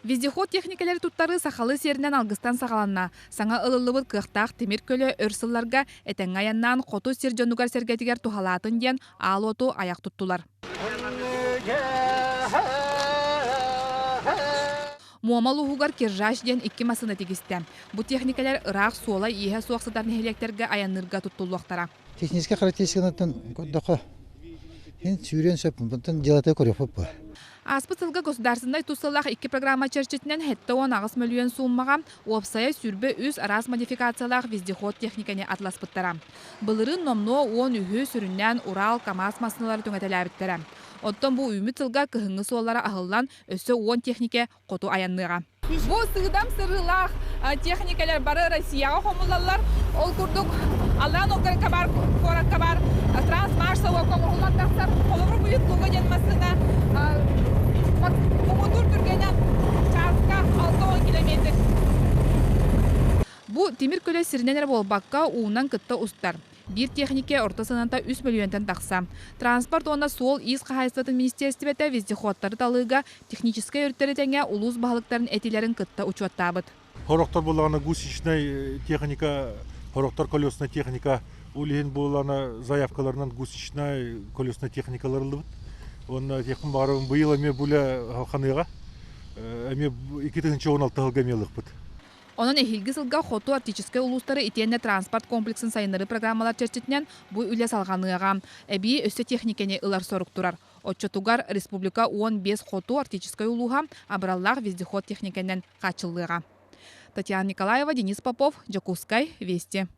Вездеход техникалары туттары сахалы серінен алгыстан сағаланна. Саңа ылылыбыт кықтақ темір көлі өрсылларға әтен аяннан қоту сержонугар сергетігер тухалатын ден ал оту аяқ туттулар. Муамал ухугар киржаш ден 2 масына тегісті. Бұ техникалар ырақ суола иеге суақсыдар нехелектерге аянырға туттулуақтара. Техническая характеристиканатын көддіқі. Мен сүйрен сөппін, бұнтын делатай көрек бұл. Аспытылға государственной тусылақ 2 программа черчетінен хетті 10 миллион суммаға опсая сүрбе үз арас модификациялақ вездеход техникане атласпыттара. Бұлырын номно 10 үйі сүріннен Урал, КамАЗ масыналары төңетелі Оттон бұл үмі тылға кығыңы соллара ағылдан өсі 10 технике қоту аянныға. Бұл сығыдам сырылақ техникалар бары Россияға қомылалар. Ол күрдік алан оқырқа бар, қораққа бар, трансмаршалы қомылған тақсар, қолығыр бұйық тұлға денмасына Мумудур түргенен чарска 6-10 километр. Бу темир көлі сириненер болбаққа уынан кытта устар. Bir технике ортасынанда 3 миллионтан тақса. Транспорт оны сол из қағайсылатын министерстветі вездеходтары талыға техническай өрттеретенге улус бағылықтарын әтелерін кытта учуаттабыт. Хорохтар болағына гусеничная техника, хорохтар колесная техника, улеген болағына заявкаларынан гусеничная колесная техникаларылы бұд. Он техника барын бұйыл әме бұля халқаныға, әме 2016 жылға мелік бұд. Onun ehilgi sılga xotu artическай улустары итенне транспорт комплексін сайынары программалар черчетінен бұй үлес алғаныға. Әбі өсі техникене ылар сорық тұрар. Отчетугар республика 15 хоту арктической улуға абраллар вездеход техникенен қачылыға. Татьяна Николаева, Денис Попов, Джакускай, Вести.